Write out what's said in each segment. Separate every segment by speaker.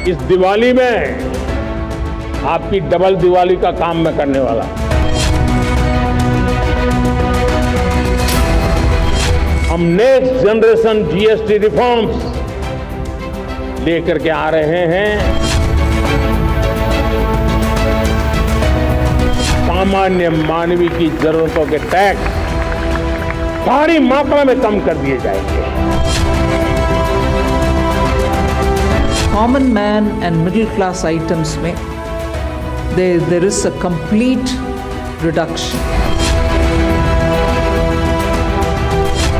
Speaker 1: इस दिवाली में आपकी डबल दिवाली का काम मैं करने वाला हूं। हम नेक्स्ट जनरेशन जीएसटी रिफॉर्म्स लेकर के आ रहे हैं। सामान्य मानवी की जरूरतों के टैक्स भारी मात्रा में कम कर दिए जाएंगे।
Speaker 2: Common man and middle class items में there is a complete reduction.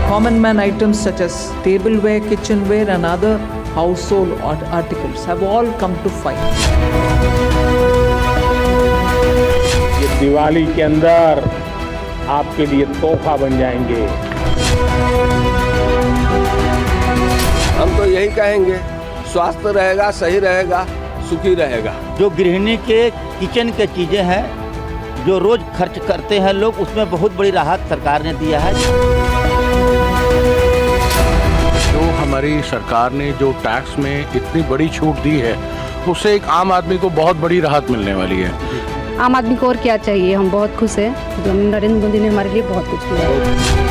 Speaker 2: Common man items such as tableware, kitchenware and other household articles have all come to 5.
Speaker 1: ये दिवाली के अंदर आपके लिए तोहफा बन जाएंगे।
Speaker 3: हम तो यही कहेंगे, स्वास्थ्य रहेगा, सही रहेगा, सुखी रहेगा।
Speaker 4: जो गृहिणी के किचन के चीजें हैं जो रोज खर्च करते हैं लोग, उसमें बहुत बड़ी राहत सरकार ने दिया है।
Speaker 5: जो हमारी सरकार ने जो टैक्स में इतनी बड़ी छूट दी है, उससे एक आम आदमी को बहुत बड़ी राहत मिलने वाली है।
Speaker 6: आम आदमी को और क्या चाहिए, हम बहुत खुश हैं। नरेंद्र मोदी ने हमारे लिए बहुत कुछ किया है।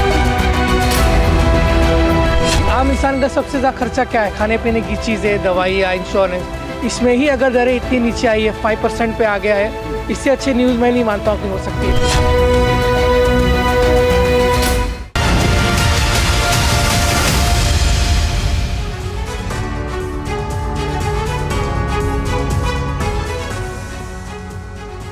Speaker 7: आम इंसान का सबसे ज़्यादा खर्चा क्या है? खाने पीने की चीज़ें, दवाइयाँ, इंश्योरेंस। इसमें ही अगर दरें इतनी नीचे आई है, 5% पे आ गया है, इससे अच्छी न्यूज़ मैं नहीं मानता हूँ कि हो सकती है।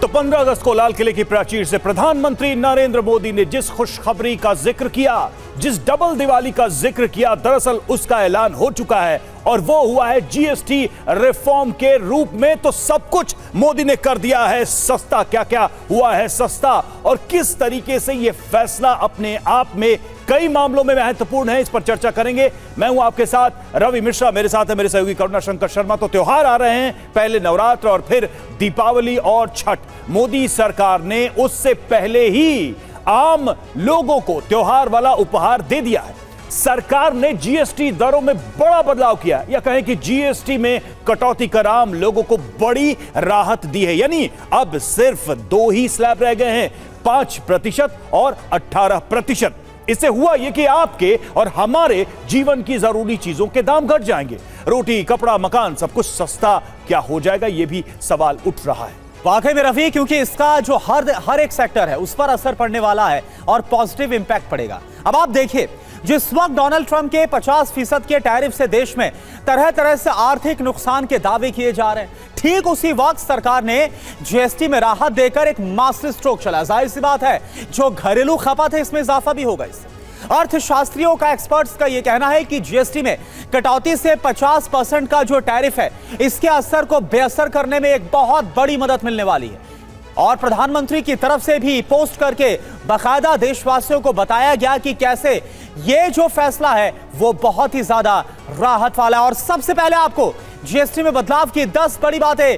Speaker 8: तो 15 अगस्त को लाल किले की प्राचीर से प्रधानमंत्री नरेंद्र मोदी ने जिस खुशखबरी का जिक्र किया, जिस डबल दिवाली का जिक्र किया, दरअसल उसका ऐलान हो चुका है और वो हुआ है जीएसटी रिफॉर्म के रूप में। तो सब कुछ मोदी ने कर दिया है सस्ता। क्या क्या हुआ है सस्ता और किस तरीके से ये फैसला अपने आप में कई मामलों में महत्वपूर्ण है, इस पर चर्चा करेंगे। मैं हूं आपके साथ रवि मिश्रा, मेरे साथ है मेरे सहयोगी करुणा शंकर शर्मा। तो त्योहार आ रहे हैं, पहले नवरात्र और फिर दीपावली और छठ। मोदी सरकार ने उससे पहले ही आम लोगों को त्योहार वाला उपहार दे दिया है। सरकार ने जीएसटी दरों में बड़ा बदलाव किया, या कहें कि जीएसटी में कटौती कर आम लोगों को बड़ी राहत दी है। यानी अब सिर्फ 2 ही स्लैब रह गए हैं, 5% और 18%। इससे हुआ यह कि आपके और हमारे जीवन की जरूरी चीजों के दाम घट जाएंगे। रोटी, कपड़ा, मकान, सब कुछ सस्ता क्या हो जाएगा, यह भी सवाल उठ रहा है।
Speaker 9: वाकई में रफी, क्योंकि इसका जो हर एक सेक्टर है उस पर असर पड़ने वाला है और पॉजिटिव इंपैक्ट पड़ेगा। अब आप देखिए, जिस वक्त डोनाल्ड ट्रंप के 50% के टैरिफ से देश में तरह तरह से आर्थिक नुकसान के दावे किए जा रहे हैं, ठीक उसी वक्त सरकार ने जीएसटी में राहत देकर एक मास्टर स्ट्रोक चला। जाहिर सी बात है, जो घरेलू खपत है इसमें इजाफा भी होगा। इससे अर्थशास्त्रियों का, एक्सपर्ट्स का यह कहना है कि जीएसटी में कटौती से 50% का जो टैरिफ है, इसके असर को बेअसर करने में एक बहुत बड़ी मदद मिलने वाली है। और प्रधानमंत्री की तरफ से भी पोस्ट करके बाकायदा देशवासियों को बताया गया कि कैसे ये जो फैसला है वो बहुत ही ज्यादा राहत वाला है। और सबसे पहले आपको जीएसटी में बदलाव की 10 बड़ी बातें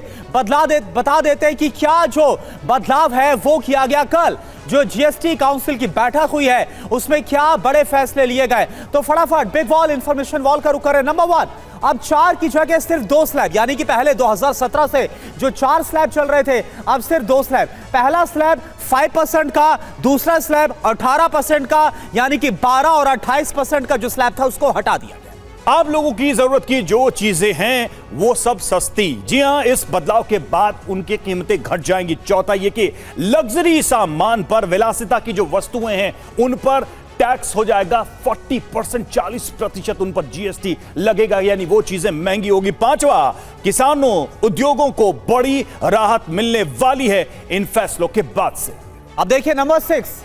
Speaker 9: बता देते हैं कि क्या जो बदलाव है वो किया गया। कल जो जीएसटी काउंसिल की बैठक हुई है उसमें क्या बड़े फैसले लिए गए, तो फटाफट बिग वॉल इंफॉर्मेशन वॉल का रुख करें। नंबर 1, अब 4 की जगह सिर्फ 2 स्लैब, यानी कि पहले 2017 से जो 4 स्लैब चल रहे थे, अब सिर्फ 2 स्लैब। पहला स्लैब 5% का, दूसरा स्लैब 18% का, यानी कि 12 और 28% का जो स्लैब था उसको हटा दिया गया।
Speaker 8: आप लोगों की जरूरत की जो चीजें हैं वो सब सस्ती। जी हां, इस बदलाव के बाद उनकी कीमतें घट जाएंगी। चौथा ये कि लग्जरी सामान पर, विलासिता की जो वस्तुएं हैं उन पर टैक्स हो जाएगा 40%, 40% उन पर जीएसटी लगेगा, यानी वो चीजें महंगी होगी। 5वां, किसानों, उद्योगों को बड़ी राहत मिलने वाली है इन फैसलों के बाद से।
Speaker 9: अब देखिए नंबर 6,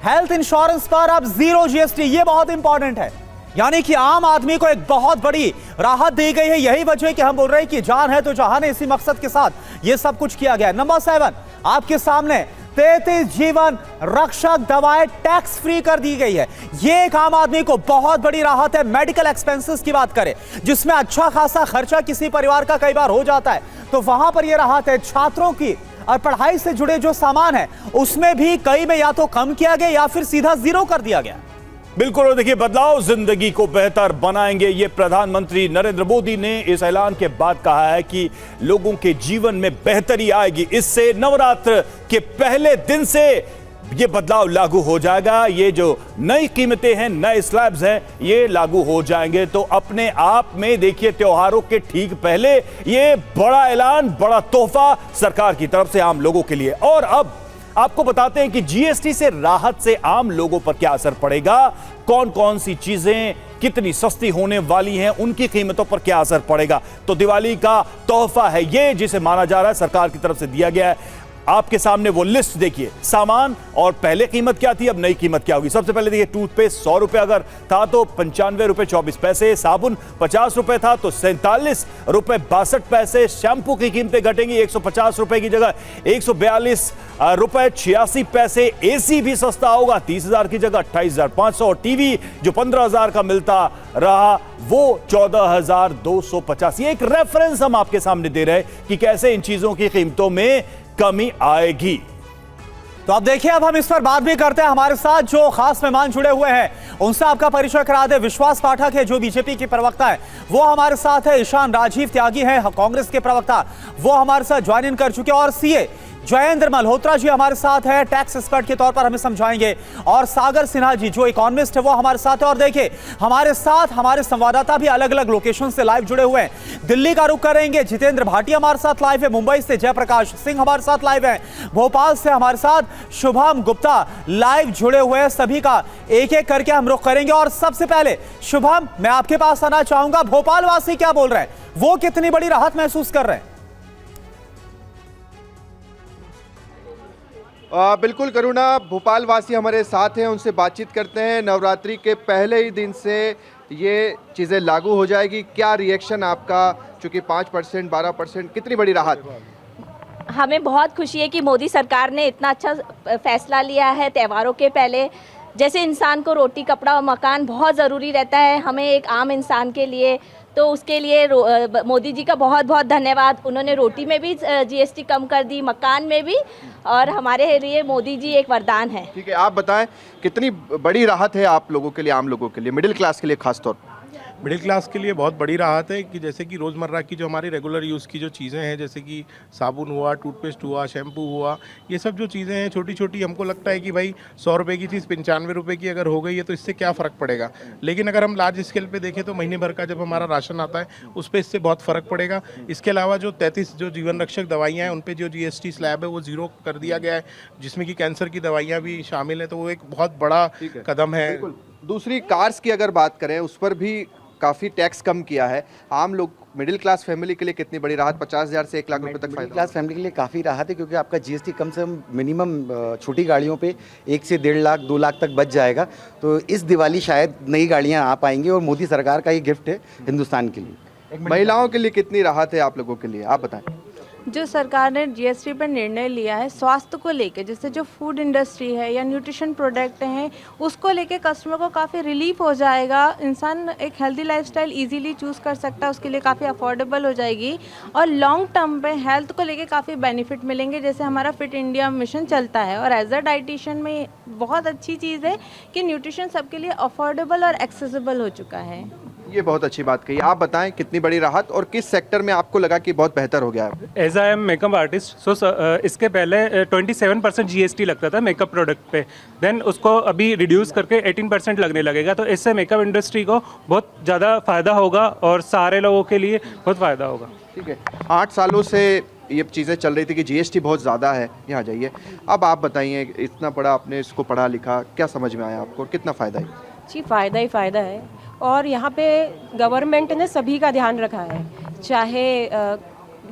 Speaker 9: हेल्थ इंश्योरेंस पर अब 0 जीएसटी। ये बहुत इंपॉर्टेंट है, यानी कि आम आदमी को एक बहुत बड़ी राहत दी गई है। यही वजह है कि हम बोल रहे हैं कि जान है तो जहान है, इसी मकसद के साथ ये सब कुछ किया गया है। नंबर 7, आपके सामने 33 जीवन रक्षक दवाएं टैक्स फ्री कर दी गई है। ये एक आम आदमी को बहुत बड़ी राहत है। मेडिकल एक्सपेंसेस की बात करें, जिसमें अच्छा खासा खर्चा किसी परिवार का कई बार हो जाता है, तो वहां पर यह राहत है। छात्रों की और पढ़ाई से जुड़े जो सामान है उसमें भी कई में या तो कम किया गया या फिर सीधा 0 कर दिया गया।
Speaker 8: बिल्कुल। और देखिए, बदलाव जिंदगी को बेहतर बनाएंगे, ये प्रधानमंत्री नरेंद्र मोदी ने इस ऐलान के बाद कहा है कि लोगों के जीवन में बेहतरी आएगी। इससे नवरात्र के पहले दिन से ये बदलाव लागू हो जाएगा। ये जो नई कीमतें हैं, नए स्लैब्स हैं, ये लागू हो जाएंगे। तो अपने आप में देखिए, त्योहारों के ठीक पहले ये बड़ा ऐलान, बड़ा तोहफा सरकार की तरफ से आम लोगों के लिए। और अब आपको बताते हैं कि जीएसटी से राहत से आम लोगों पर क्या असर पड़ेगा, कौन कौन सी चीजें कितनी सस्ती होने वाली हैं, उनकी कीमतों पर क्या असर पड़ेगा। तो दिवाली का तोहफा है ये, जिसे माना जा रहा है सरकार की तरफ से दिया गया है। आपके सामने वो लिस्ट देखिए, सामान और पहले कीमत क्या थी, अब नई कीमत क्या होगी। सबसे पहले देखिए, टूथपेस्ट 100 रुपए अगर था तो 95 रुपए 24 पैसे, साबुन 50 रुपए था तो 47 रुपए 62 पैसे, शैंपू की कीमतें घटेंगी 150 रुपए की जगह 142 रुपए 86 पैसे, एसी भी सस्ता होगा 30,000 की जगह 28,500, और टीवी जो 15,000 का मिलता रहा वो 14,250। ये एक रेफरेंस हम आपके सामने दे रहे हैं कि कैसे इन चीजों की कीमतों में कमी आएगी।
Speaker 9: तो अब देखिए, अब हम इस पर बात भी करते हैं। हमारे साथ जो खास मेहमान जुड़े हुए हैं उनसे आपका परिचय करा दे। विश्वास पाठक है जो बीजेपी के प्रवक्ता है, वो हमारे साथ है। ईशान राजीव त्यागी है कांग्रेस के प्रवक्ता, वो हमारे साथ ज्वाइन इन कर चुके हैं। और सीए जयेंद्र मल्होत्रा जी हमारे साथ है, टैक्स एक्सपर्ट के तौर पर हमें समझाएंगे। और सागर सिन्हा जी जो इकोनॉमिस्ट है वो हमारे साथ है। और देखिए, हमारे साथ हमारे संवाददाता भी अलग अलग लोकेशन से लाइव जुड़े हुए हैं। दिल्ली का रुख करेंगे, जितेंद्र भाटिया हमारे साथ लाइव है। मुंबई से जयप्रकाश सिंह हमारे साथ लाइव है। भोपाल से हमारे साथ शुभम गुप्ता लाइव जुड़े हुए हैं। सभी का एक एक करके हम रुख करेंगे। और सबसे पहले शुभम, मैं आपके पास आना चाहूंगा। भोपाल वासी क्या बोल रहे हैं, वो कितनी बड़ी राहत महसूस कर रहे हैं?
Speaker 10: बिल्कुल करुणा, भोपाल वासी हमारे साथ हैं, उनसे बातचीत करते हैं। नवरात्रि के पहले ही दिन से ये चीज़ें लागू हो जाएगी, क्या रिएक्शन आपका? चूँकि 5%, 12%, कितनी बड़ी राहत?
Speaker 11: हमें बहुत खुशी है कि मोदी सरकार ने इतना अच्छा फैसला लिया है त्योहारों के पहले। जैसे इंसान को रोटी, कपड़ा और मकान बहुत ज़रूरी रहता है, हमें एक आम इंसान के लिए, तो उसके लिए मोदी जी का बहुत बहुत धन्यवाद। उन्होंने रोटी में भी जीएसटी कम कर दी, मकान में भी, और हमारे लिए मोदी जी एक वरदान है।
Speaker 10: ठीक है, आप बताएं कितनी बड़ी राहत है आप लोगों के लिए, आम लोगों के लिए, मिडिल क्लास के लिए खास तौर पर?
Speaker 5: मिडिल क्लास के लिए बहुत बड़ी राहत है कि जैसे कि रोज़मर्रा की जो हमारी रेगुलर यूज़ की जो चीज़ें हैं, जैसे कि साबुन हुआ, टूथपेस्ट हुआ, शैम्पू हुआ, ये सब जो चीज़ें हैं छोटी छोटी, हमको लगता है कि भाई 100 रुपये की चीज़ 95 रुपये की अगर हो गई है तो इससे क्या फ़र्क पड़ेगा। लेकिन अगर हम लार्ज स्केल पे देखें तो महीने भर का जब हमारा राशन आता है उस पर इससे बहुत फ़र्क पड़ेगा। इसके अलावा जो 33 जो जीवन रक्षक दवाइयाँ हैं उन पर जो GST स्लैब है वो 0 कर दिया गया है, जिसमें कि कैंसर की दवाइयाँ भी शामिल हैं, तो वो एक बहुत बड़ा कदम है।
Speaker 10: दूसरी कार्स की अगर बात करें, उस पर भी काफ़ी टैक्स कम किया है। आम लोग, मिडिल क्लास फैमिली के लिए कितनी बड़ी राहत? 50,000 से 1 लाख रुपए तक।
Speaker 12: मिडिल क्लास फैमिली के लिए काफ़ी राहत है, क्योंकि आपका जीएसटी कम से कम मिनिमम छोटी गाड़ियों पे 1 से 1.5 लाख 2 लाख तक बच जाएगा। तो इस दिवाली शायद नई गाड़ियां आ पाएंगी, और मोदी सरकार का ये गिफ्ट है हिंदुस्तान के लिए।
Speaker 10: महिलाओं के लिए कितनी राहत है आप लोगों के लिए, आप बताएं।
Speaker 13: जो सरकार ने जीएसटी पर निर्णय लिया है स्वास्थ्य को लेके, जैसे जो फूड इंडस्ट्री है या न्यूट्रिशन प्रोडक्ट हैं, उसको लेके कस्टमर को काफ़ी रिलीफ हो जाएगा। इंसान एक हेल्दी लाइफस्टाइल इजीली चूज़ कर सकता है, उसके लिए काफ़ी अफोर्डेबल हो जाएगी। और लॉन्ग टर्म पे हेल्थ को लेके काफ़ी बेनिफिट मिलेंगे, जैसे हमारा फिट इंडिया मिशन चलता है। और एज अ डाइटिशियन में बहुत अच्छी चीज़ है कि न्यूट्रिशन सबके लिए अफोर्डेबल और एक्सेसिबल हो चुका है।
Speaker 10: ये बहुत अच्छी बात कही। आप बताएं कितनी बड़ी राहत, और किस सेक्टर में आपको लगा कि बहुत बेहतर हो गया है?
Speaker 14: As I am makeup artist, so इसके पहले 27% GST लगता था मेकअप प्रोडक्ट पे, देन उसको अभी रिड्यूस करके 18% लगने लगेगा। तो इससे मेकअप इंडस्ट्री को बहुत ज़्यादा फ़ायदा होगा और सारे लोगों के लिए बहुत फ़ायदा होगा।
Speaker 10: ठीक है, 8 सालों से ये चीज़ें चल रही थी कि GST बहुत ज़्यादा है, यहाँ जाइए। अब आप बताइए, इतना पढ़ा आपने, इसको पढ़ा लिखा, क्या समझ में आया आपको, कितना फ़ायदा है?
Speaker 15: जी फ़ायदा ही फ़ायदा है, और यहाँ पे गवर्नमेंट ने सभी का ध्यान रखा है, चाहे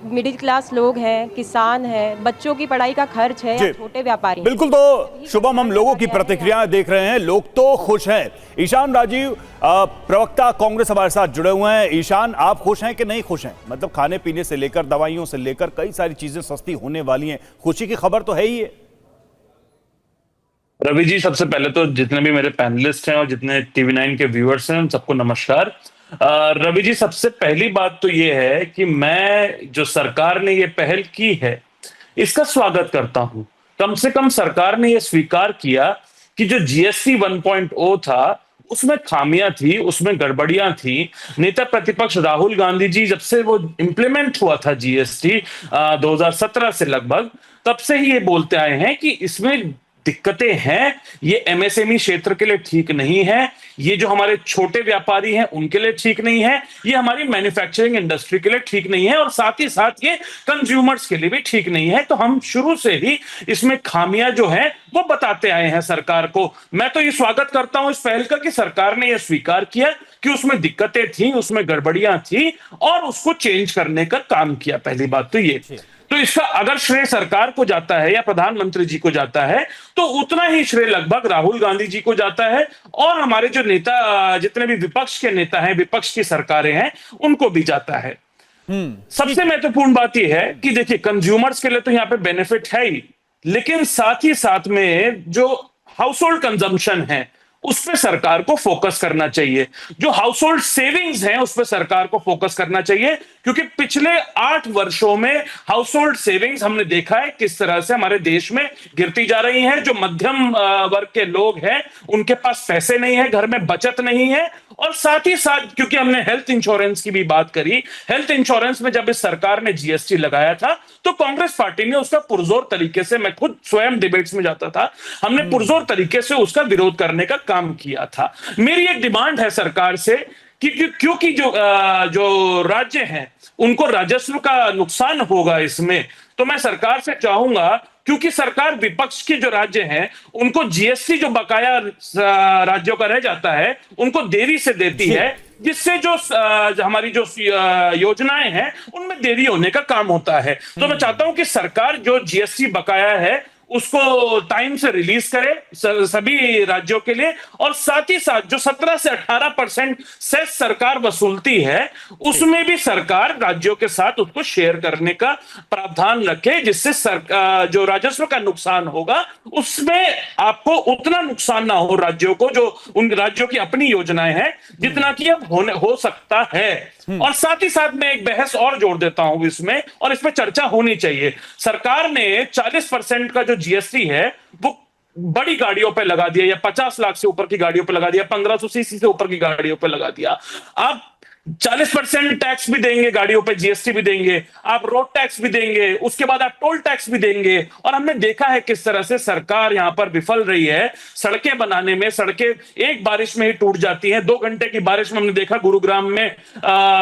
Speaker 15: मिडिल क्लास लोग हैं, किसान हैं, बच्चों की पढ़ाई का खर्च है, या छोटे व्यापारी।
Speaker 8: बिल्कुल। तो शुभम, हम लोगों की प्रतिक्रियाएं देख रहे हैं, लोग तो खुश हैं। ईशान राजीव, प्रवक्ता कांग्रेस, हमारे साथ जुड़े हुए हैं। ईशान, आप खुश हैं कि नहीं खुश हैं? मतलब खाने पीने से लेकर दवाइयों से लेकर कई सारी चीजें सस्ती होने वाली हैं, खुशी की खबर तो है ही है।
Speaker 16: रवि जी, सबसे पहले तो जितने भी मेरे पैनलिस्ट हैं और जितने TV9 के व्यूअर्स हैं, उन सबको नमस्कार। रवि जी, सबसे पहली बात तो ये है कि मैं जो सरकार ने ये पहल की है इसका स्वागत करता हूं। कम से कम सरकार ने ये स्वीकार किया कि जो GST 1.0 था उसमें खामियां थी, उसमें गड़बड़ियां थी। नेता प्रतिपक्ष राहुल गांधी जी जब से वो इंप्लीमेंट हुआ था जीएसटी 2017 से लगभग, तब से ही ये बोलते आए हैं कि इसमें दिक्कतें हैं, ये एमएसएमई क्षेत्र के लिए ठीक नहीं है, ये जो हमारे छोटे व्यापारी हैं उनके लिए ठीक नहीं है, ये हमारी मैन्युफैक्चरिंग इंडस्ट्री के लिए ठीक नहीं है और साथ ही साथ ये कंज्यूमर्स के लिए भी ठीक नहीं है। तो हम शुरू से ही इसमें खामियां जो हैं वो बताते आए हैं सरकार को। मैं तो ये स्वागत करता हूं इस पहल का कि सरकार ने यह स्वीकार किया कि उसमें दिक्कतें थी, उसमें गड़बड़ियां थी और उसको चेंज करने का काम किया। पहली बात तो ये, तो इसका अगर श्रेय सरकार को जाता है या प्रधानमंत्री जी को जाता है तो उतना ही श्रेय लगभग राहुल गांधी जी को जाता है और हमारे जो नेता, जितने भी विपक्ष के नेता हैं, विपक्ष की सरकारें हैं, उनको भी जाता है। सबसे महत्वपूर्ण बात यह है कि देखिए कंज्यूमर्स के लिए तो यहाँ पे बेनिफिट है ही, लेकिन साथ ही साथ में जो हाउस होल्ड कंजम्पशन है उस पर सरकार को फोकस करना चाहिए, जो हाउस होल्ड सेविंग्स हैं उस पर सरकार को फोकस करना चाहिए, क्योंकि पिछले 8 वर्षों में हाउस होल्ड सेविंग्स हमने देखा है किस तरह से हमारे देश में गिरती जा रही हैं। जो मध्यम वर्ग के लोग हैं उनके पास पैसे नहीं है, घर में बचत नहीं है और साथ ही साथ क्योंकि हमने हेल्थ इंश्योरेंस की भी बात करी, हेल्थ इंश्योरेंस में जब इस सरकार ने जीएसटी लगाया था तो कांग्रेस पार्टी ने उसका पुरजोर तरीके से, मैं खुद स्वयं डिबेट्स में जाता था, हमने पुरजोर तरीके से उसका विरोध करने का काम किया था। मेरी एक डिमांड है सरकार से कि क्योंकि जो राज्य हैं उनको राजस्व का नुकसान होगा इसमें, तो मैं सरकार से चाहूंगा, क्योंकि सरकार विपक्ष के जो राज्य हैं उनको जीएसटी जो बकाया राज्यों का रह जाता है उनको देरी से देती है, जिससे जो हमारी जो योजनाएं हैं उनमें देरी होने का काम होता है। तो मैं चाहता हूं कि सरकार जो जीएसटी बकाया है उसको टाइम से रिलीज करे सभी राज्यों के लिए और साथ ही साथ जो 17 से 18% सेस सरकार वसूलती है उसमें भी सरकार राज्यों के साथ उसको शेयर करने का प्रावधान रखे, जिससे जो राजस्व का नुकसान होगा उसमें आपको उतना नुकसान ना हो राज्यों को, जो उन राज्यों की अपनी योजनाएं हैं, जितना कि अब हो सकता है। और साथ ही साथ मैं एक बहस और जोड़ देता हूं इसमें, और इस पर चर्चा होनी चाहिए। सरकार ने 40% का जो जीएसटी है वो बड़ी गाड़ियों पे लगा दिया, या 50 लाख से ऊपर की गाड़ियों पे लगा दिया, 1500 सीसी से ऊपर की गाड़ियों पे लगा दिया। आप 40% टैक्स भी देंगे, गाड़ियों पे जीएसटी भी देंगे, आप रोड टैक्स भी देंगे, उसके बाद आप टोल टैक्स भी देंगे। और हमने देखा है किस तरह से सरकार यहां पर विफल रही है सड़कें बनाने में। सड़कें एक बारिश में ही टूट जाती हैं, 2 घंटे की बारिश में हमने देखा गुरुग्राम में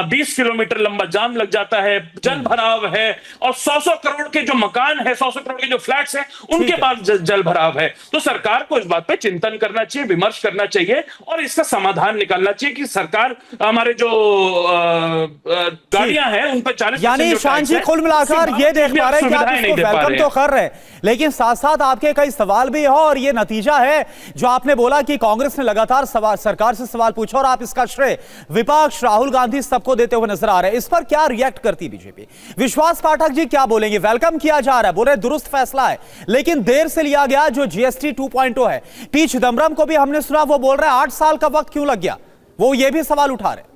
Speaker 16: 20 किलोमीटर लंबा जाम लग जाता है, जल भराव है और 100 करोड़ के जो मकान है, 100 करोड़ के जो फ्लैट्स हैं उनके पास जल भराव है। तो सरकार को इस बात पे चिंतन करना चाहिए, विमर्श करना चाहिए और इसका समाधान निकालना चाहिए कि सरकार हमारे जो गाड़ियां हैं उन पर 40%,
Speaker 9: यानी शान जी कुल मिलाकर ये देख पा रहे हैं कि आप इसको वेलकम तो कर रहे हैं, लेकिन साथ साथ आपके कई सवाल भी है और ये नतीजा है जो आपने बोला कि कांग्रेस ने लगातार सरकार से सवाल पूछा और आप इसका श्रेय विपक्ष, राहुल गांधी सबको देते हुए नजर आ रहे हैं। इस पर क्या रिएक्ट करती बीजेपी? विश्वास पाठक जी क्या बोलेंगे? वेलकम किया जा रहा है, बोल रहे दुरुस्त फैसला है, लेकिन देर से लिया गया जो जीएसटी 2.0 है। पी चिदम्बरम को भी हमने सुना, वो बोल रहे हैं 8 साल का वक्त क्यों लग गया, वो ये भी सवाल उठा रहे।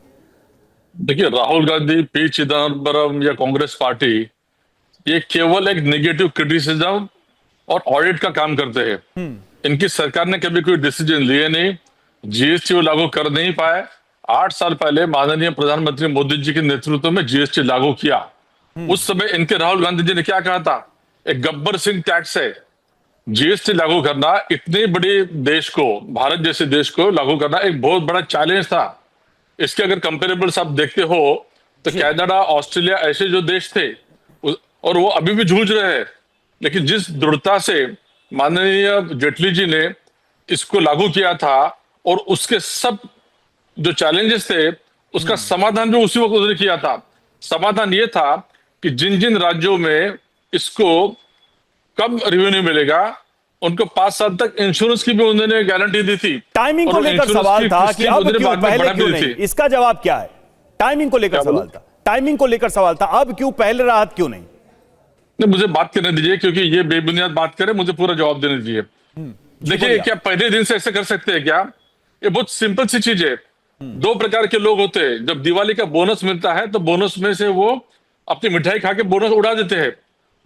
Speaker 17: देखिए, राहुल गांधी, पी चिदम्बरम या कांग्रेस पार्टी ये केवल एक नेगेटिव क्रिटिसिज्म और ऑडिट का काम करते हैं। इनकी सरकार ने कभी कोई डिसीजन लिए नहीं, जीएसटी वो लागू कर नहीं पाए। 8 साल पहले माननीय प्रधानमंत्री मोदी जी के नेतृत्व में जीएसटी लागू किया। उस समय इनके राहुल गांधी जी ने क्या कहा था, एक गब्बर सिंह टैक्स है। जीएसटी लागू करना इतने बड़े देश को, भारत जैसे देश को लागू करना एक बहुत बड़ा चैलेंज था। इसके अगर कंपेरेबल्स आप देखते हो तो कनाडा, ऑस्ट्रेलिया ऐसे जो देश थे और वो अभी भी जूझ रहे हैं, लेकिन जिस दृढ़ता से माननीय जेटली जी ने इसको लागू किया था और उसके सब जो चैलेंजेस थे उसका समाधान भी उसी वक्त उन्होंने किया था। समाधान ये था कि जिन जिन राज्यों में इसको कम रेवेन्यू मिलेगा उनको 5 साल तक इंश्योरेंस की भी उन्होंने गारंटी दी थी।
Speaker 8: टाइमिंग को लेकर सवाल था कि अब क्यों, पहले क्यों नहीं, इसका जवाब क्या है? टाइमिंग को लेकर सवाल था, टाइमिंग को लेकर सवाल था, अब क्यों, पहले राहत क्यों नहीं?
Speaker 17: मुझे बात करने दीजिए, क्योंकि ये बेबुनियाद बात करे, मुझे पूरा जवाब देने दीजिए। देखिए, क्या पहले दिन से ऐसे कर सकते हैं क्या? ये बहुत सिंपल सी चीज है। 2 प्रकार के लोग होते हैं। जब दिवाली का बोनस मिलता है तो बोनस में से वो अपनी मिठाई खा के बोनस उड़ा देते हैं।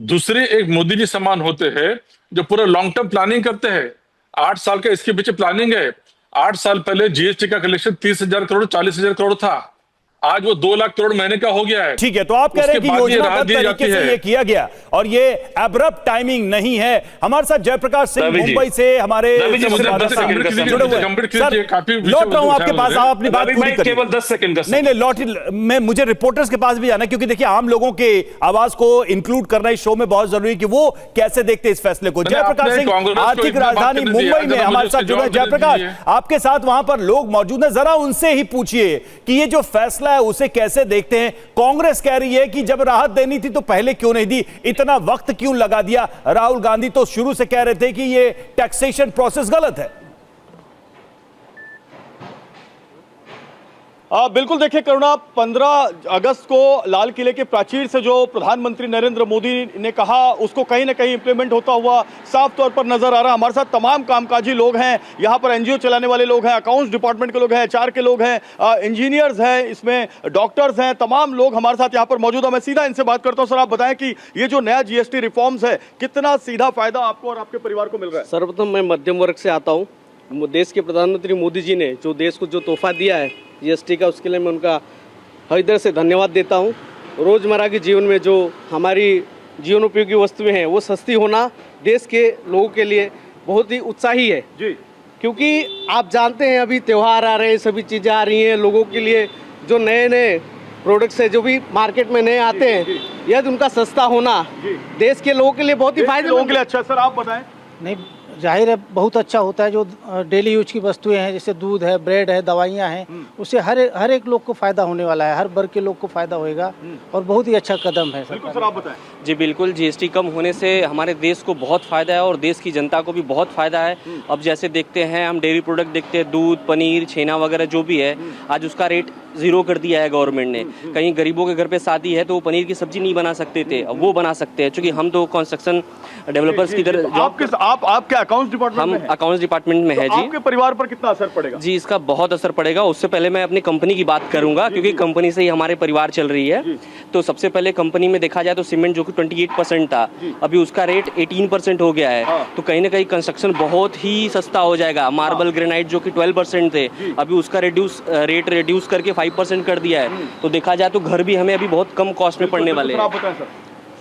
Speaker 17: दूसरे एक मोदी जी समान होते हैं जो पूरा लॉन्ग टर्म प्लानिंग करते हैं। 8 साल का इसके पीछे प्लानिंग है। 8 साल पहले जीएसटी का कलेक्शन 30,000 करोड़ 40,000 करोड़ था, आज वो 2 लाख करोड़ महीने का हो गया है।
Speaker 8: ठीक है, तो आप कह रहे हैं कि योजनाबद्ध तरीके से ये किया गया और ये एब्रप्ट टाइमिंग नहीं है। हमारे साथ जयप्रकाश सिंह मुंबई से हमारे लौट रहा हूं आपके पास, आप अपनी बात पूरी करिए।
Speaker 16: केवल 10 सेकंड का
Speaker 8: नहीं लौट मैं मुझे रिपोर्टर्स के पास भी जाना है, क्योंकि देखिए आम लोगों के आवाज को इंक्लूड करना इस शो में बहुत जरूरी है कि वो कैसे देखते हैं इस फैसले को। जयप्रकाश सिंह, आर्थिक राजधानी मुंबई में हमारे साथ जुड़े। जयप्रकाश, आपके साथ वहां पर लोग मौजूद हैं, जरा उनसे ही पूछिए कि ये जो फैसला है उसे कैसे देखते हैं। कांग्रेस कह रही है कि जब राहत देनी थी तो पहले क्यों नहीं दी, इतना वक्त क्यों लगा दिया। राहुल गांधी तो शुरू से कह रहे थे कि ये टैक्सेशन प्रोसेस गलत है।
Speaker 18: बिल्कुल, देखिए करुणा, 15 अगस्त को लाल किले के प्राचीर से जो प्रधानमंत्री नरेंद्र मोदी ने कहा उसको कहीं ना कहीं इंप्लीमेंट होता हुआ साफ तौर पर नजर आ रहा है। हमारे साथ तमाम कामकाजी लोग हैं, यहाँ पर एनजीओ चलाने वाले लोग हैं, अकाउंट्स डिपार्टमेंट के लोग हैं, एचआर के लोग हैं, इंजीनियर्स हैं, इसमें डॉक्टर्स हैं, तमाम लोग हमारे साथ यहाँ पर मौजूद है। मैं सीधा इनसे बात करता हूँ। सर, आप बताएं कि ये जो नया जीएसटी रिफॉर्म्स है, कितना सीधा फायदा आपको और आपके परिवार को मिल रहा है?
Speaker 19: सर्वप्रथम मैं मध्यम वर्ग से आता हूँ। देश के प्रधानमंत्री मोदी जी ने जो देश को जो तोहफा दिया है जीएसटी का, उसके लिए मैं उनका हृदय से धन्यवाद देता हूं। रोज़मर्रा के जीवन में जो हमारी जीवन उपयोगी वस्तुएं हैं वो सस्ती होना देश के लोगों के लिए बहुत ही उत्साही है जी, क्योंकि आप जानते हैं अभी त्यौहार आ रहे हैं, सभी चीज़ें आ रही हैं, लोगों के लिए जो नए नए प्रोडक्ट्स है जो भी मार्केट में नए आते हैं, यदि उनका सस्ता होना देश के लोगों के लिए बहुत ही फायदेमंद
Speaker 18: लोगों के लिए अच्छा। सर, आप बताएं।
Speaker 20: नहीं, जाहिर है बहुत अच्छा होता है। जो डेली यूज की वस्तुएं हैं जैसे दूध है, ब्रेड है, दवाइयाँ हैं, उससे हर एक लोग को फायदा होने वाला है, हर वर्ग के लोग को फायदा होएगा और बहुत ही अच्छा कदम है।
Speaker 18: बिल्कुल सर, आप बताएं।
Speaker 21: जी बिल्कुल, जीएसटी कम होने से हमारे देश को बहुत फ़ायदा है और देश की जनता को भी बहुत फ़ायदा है। अब जैसे देखते हैं हम डेयरी प्रोडक्ट देखते हैं, दूध, पनीर, छेना वगैरह जो भी है, आज उसका रेट 0 कर दिया है गवर्नमेंट ने। कहीं गरीबों के घर पे शादी है तो वो पनीर की सब्जी नहीं बना सकते थे, अब वो बना सकते हैं, क्योंकि हम तो कंस्ट्रक्शन डेवलपर्स की तरह
Speaker 18: आपके अकाउंट्स डिपार्टमेंट में
Speaker 19: अकाउंट्स डिपार्टमेंट में है जी।
Speaker 18: आपके परिवार पर कितना असर पड़ेगा?
Speaker 19: जी, इसका बहुत असर पड़ेगा। उससे पहले मैं अपनी कंपनी की बात करूंगा, क्योंकि कंपनी से ही हमारे परिवार चल रही है। तो सबसे पहले कंपनी में देखा जाए तो सीमेंट जो कि 28% था, अभी उसका रेट 18% हो गया है। तो कहीं ना कहीं कंस्ट्रक्शन बहुत ही सस्ता हो जाएगा। मार्बल, ग्रेनाइट जो कि 12% थे, अभी उसका रेट रिड्यूस करके 5% कर दिया है। तो देखा जाए तो घर भी हमें अभी बहुत कम कॉस्ट में पड़ने वाले हैं।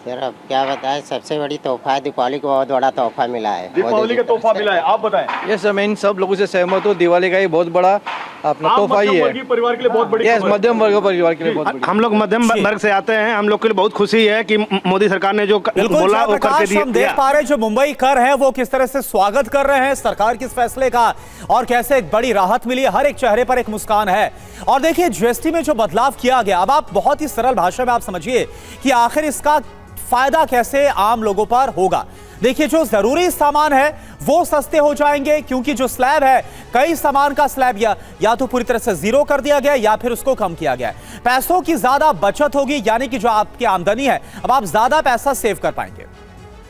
Speaker 22: सर, अब क्या बताएं, सबसे बड़ी तोहफा है, दीपावली को बहुत बड़ा तोहफा मिला है।
Speaker 18: दीपावली का तोहफा मिला है, आप बताएं।
Speaker 23: यस, मैं इन सब लोगों से सहमत हूँ। दिवाली का ही बहुत बड़ा अपना तोहफा ही है।
Speaker 18: परिवार के लिए बहुत बड़ी।
Speaker 23: यस, मध्यम वर्ग परिवार के लिए बहुत बड़ी।
Speaker 24: हम लोग मध्यम वर्ग से आते हैं, हम लोग के लिए बहुत खुशी है कि मोदी सरकार ने जो बोला वो करके दिया।
Speaker 9: हम देख पा रहे हैं जो मुंबई कर है वो किस तरह से स्वागत कर रहे हैं सरकार के इस फैसले का, और कैसे एक बड़ी राहत मिली है, हर एक चेहरे पर एक मुस्कान है। और देखिए जीएसटी में जो बदलाव किया गया, अब आप बहुत ही सरल भाषा में आप समझिए कि आखिर इसका फायदा कैसे आम लोगों पर होगा। देखिए, जो जरूरी सामान है वो सस्ते हो जाएंगे, क्योंकि जो स्लैब है, कई सामान का स्लैब या तो पूरी तरह से 0 कर दिया गया या फिर उसको कम किया गया है। पैसों की ज्यादा बचत होगी, यानी कि जो आपकी आमदनी है अब आप ज्यादा पैसा सेव कर पाएंगे।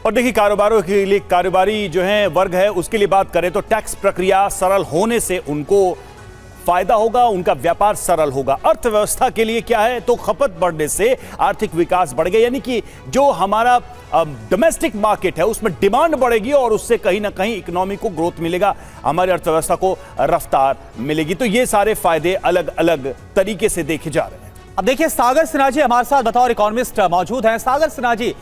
Speaker 8: और देखिए, कारोबारों के लिए, कारोबारी जो है वर्ग है उसके लिए बात करें तो टैक्स प्रक्रिया सरल होने से उनको फायदा होगा, उनका व्यापार सरल होगा। अर्थव्यवस्था के लिए क्या है, तो खपत बढ़ने से आर्थिक विकास बढ़ेगा, यानी कि जो हमारा डोमेस्टिक मार्केट है उसमें डिमांड बढ़ेगी और उससे कहीं ना कहीं इकोनॉमी को ग्रोथ मिलेगा, हमारी अर्थव्यवस्था को रफ्तार मिलेगी। तो ये सारे फायदे अलग अलग तरीके से देखे जा रहे हैं।
Speaker 9: अब देखिए, सागर सिन्हा जी हमारे साथ बतौर इकोनॉमिस्ट मौजूद हैं। सागर सिन्हा जी,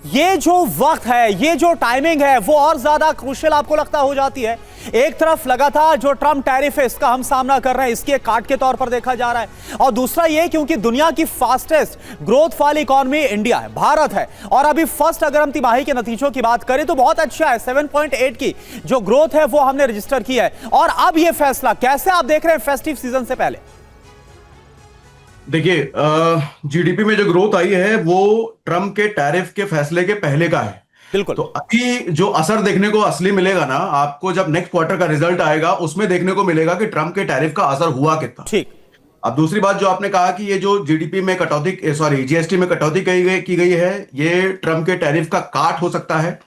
Speaker 9: ये जो वक्त है, ये जो टाइमिंग है, वो और ज्यादा क्रूशियल आपको लगता हो जाती है? एक तरफ लगातार जो ट्रम्प टैरिफ है इसका हम सामना कर रहे हैं, इसके काट के तौर पर देखा जा रहा है, और दूसरा ये क्योंकि दुनिया की फास्टेस्ट ग्रोथ वाली इकोनॉमी इंडिया है, भारत है, और अभी फर्स्ट अगर हम तिमाही के नतीजों की बात करें तो बहुत अच्छा है, 7.8 की जो ग्रोथ है वो हमने रजिस्टर की है। और अब ये फैसला कैसे आप देख रहे हैं फेस्टिव सीजन से पहले?
Speaker 25: देखिए, जीडीपी में जो ग्रोथ आई है वो ट्रम्प के टैरिफ के फैसले के पहले का है।
Speaker 9: बिल्कुल।
Speaker 25: तो अभी जो असर देखने को असली मिलेगा ना, आपको जब नेक्स्ट क्वार्टर का रिजल्ट आएगा उसमें देखने को मिलेगा कि ट्रम्प के टैरिफ का असर हुआ कितना।
Speaker 9: ठीक।
Speaker 25: अब दूसरी बात जो आपने कहा कि ये जो जीडीपी में कटौती, सॉरी जीएसटी में कटौती की गई है, ये ट्रम्प के टैरिफ का काट हो सकता है।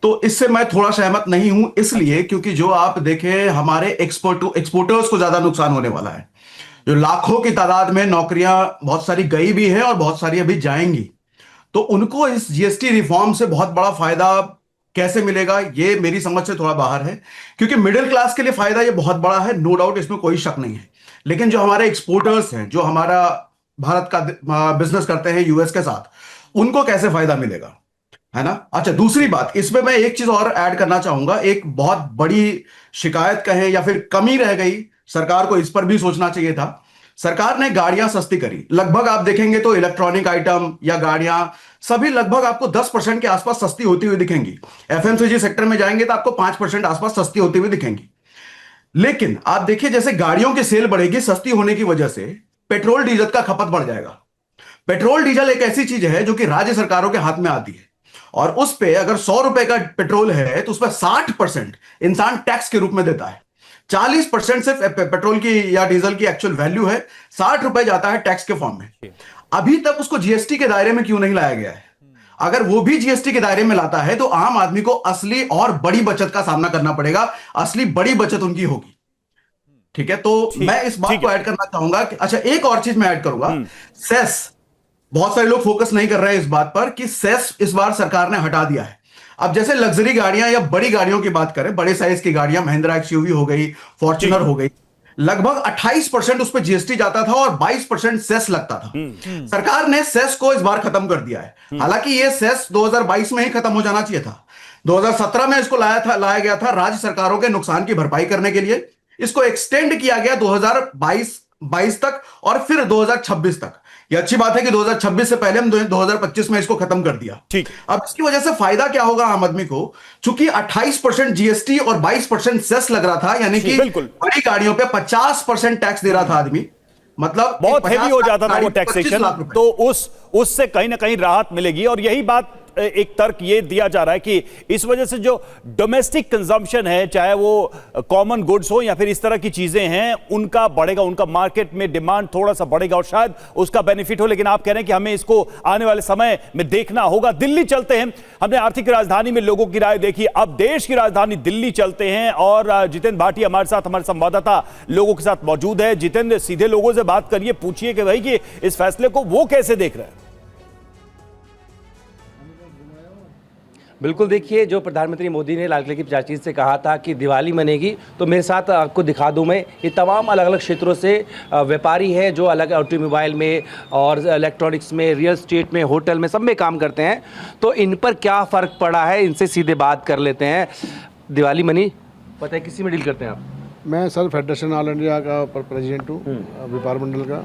Speaker 25: तो इससे मैं थोड़ा सहमत नहीं हूं, इसलिए क्योंकि जो आप देखें हमारे एक्सपोर्टर्स को ज्यादा नुकसान होने वाला है। जो लाखों की तादाद में नौकरियां बहुत सारी गई भी है और बहुत सारी अभी जाएंगी, तो उनको इस जीएसटी रिफॉर्म से बहुत बड़ा फायदा कैसे मिलेगा ये मेरी समझ से थोड़ा बाहर है, क्योंकि मिडिल क्लास के लिए फायदा ये बहुत बड़ा है, नो डाउट, इसमें कोई शक नहीं है। लेकिन जो हमारे एक्सपोर्टर्स हैं, जो हमारा भारत का बिजनेस करते हैं यूएस के साथ, उनको कैसे फायदा मिलेगा, है ना। अच्छा, दूसरी बात, इसमें मैं एक चीज और ऐड करना चाहूंगा। एक बहुत बड़ी शिकायत कहें या फिर कमी रह गई, सरकार को इस पर भी सोचना चाहिए था। सरकार ने गाड़ियां सस्ती करी, लगभग आप देखेंगे तो इलेक्ट्रॉनिक आइटम या गाड़ियां सभी लगभग आपको 10% के आसपास सस्ती होती हुई दिखेंगी। एफएमसीजी सेक्टर में जाएंगे तो आपको 5% आसपास सस्ती होती हुई दिखेंगी। लेकिन आप देखिए, जैसे गाड़ियों की सेल बढ़ेगी, सस्ती होने की वजह से पेट्रोल डीजल का खपत बढ़ जाएगा। पेट्रोल डीजल एक ऐसी चीज है जो कि राज्य सरकारों के हाथ में आती है, और उस पे अगर 100 रुपए का पेट्रोल है तो उस पर 60% इंसान टैक्स के रूप में देता है। 40% सिर्फ पेट्रोल की या डीजल की एक्चुअल वैल्यू है, 60 रुपए जाता है टैक्स के फॉर्म में। अभी तक उसको जीएसटी के दायरे में क्यों नहीं लाया गया है? अगर वो भी जीएसटी के दायरे में लाता है तो आम आदमी को असली और बड़ी बचत का सामना करना पड़ेगा, असली बड़ी बचत उनकी होगी। ठीक है, तो मैं इस बात को ऐड करना चाहूंगा कि अच्छा, एक और चीज मैं ऐड करूंगा, सेस। बहुत सारे लोग फोकस नहीं कर रहे हैं इस बात पर कि सेस इस बार सरकार ने हटा दिया है। अब जैसे लग्जरी गाड़ियां या बड़ी गाड़ियों की बात करें, बड़े साइज की गाड़ियां, महिंद्रा एक्सयूवी हो गई, फॉर्च्यूनर हो गई, लगभग 28% उस पर जीएसटी जाता था और 22% सेस लगता था। सरकार ने सेस को इस बार खत्म कर दिया है। हालांकि ये सेस 2022 में ही खत्म हो जाना चाहिए था। 2017 में इसको लाया गया था राज्य सरकारों के नुकसान की भरपाई करने के लिए। इसको एक्सटेंड किया गया 2022 तक और फिर 2026 तक। ये अच्छी बात है कि 2026 से पहले हम 2025 में इसको खत्म कर दिया। ठीक, अब इसकी वजह से फायदा क्या होगा आम आदमी को? चूंकि 28% जीएसटी और 22% सेस लग रहा था, यानी कि बड़ी गाड़ियों पे 50% टैक्स दे रहा था आदमी, मतलब
Speaker 8: बहुत हेवी हो जाता था वो टैक्सेशन, तो उससे कहीं ना कहीं राहत मिलेगी। और यही बात एक तर्क ये दिया जा रहा है कि इस वजह से जो डोमेस्टिक कंजम्पशन है, चाहे वो कॉमन गुड्स हो या फिर इस तरह की चीजें हैं, उनका बढ़ेगा, उनका मार्केट में डिमांड थोड़ा सा बढ़ेगा और शायद उसका बेनिफिट हो। लेकिन आप कह रहे हैं कि हमें इसको आने वाले समय में देखना होगा। दिल्ली चलते हैं, हमने आर्थिक राजधानी में लोगों की राय देखी, अब देश की राजधानी दिल्ली चलते हैं और जितेंद्र भाटी हमारे साथ, हमारे संवाददाता लोगों के साथ मौजूद है। जितेंद्र, सीधे लोगों से बात करिए, पूछिए कि भाई कि इस फैसले को वो कैसे देख रहे हैं।
Speaker 1: बिल्कुल, देखिए, जो प्रधानमंत्री मोदी ने लाल किले की प्राचीर से कहा था कि दिवाली मनेगी, तो मेरे साथ आपको दिखा दूं मैं, ये तमाम अलग अलग क्षेत्रों से व्यापारी हैं जो अलग ऑटोमोबाइल में और इलेक्ट्रॉनिक्स में, रियल एस्टेट में, होटल में, सब में काम करते हैं। तो इन पर क्या फ़र्क पड़ा है, इनसे सीधे बात कर लेते हैं। दिवाली मनी, पता है किसी में डील करते हैं आप?
Speaker 2: मैं सर फेडरेशन ऑल इंडिया का प्रेसिडेंट हूँ, व्यापार मंडल का,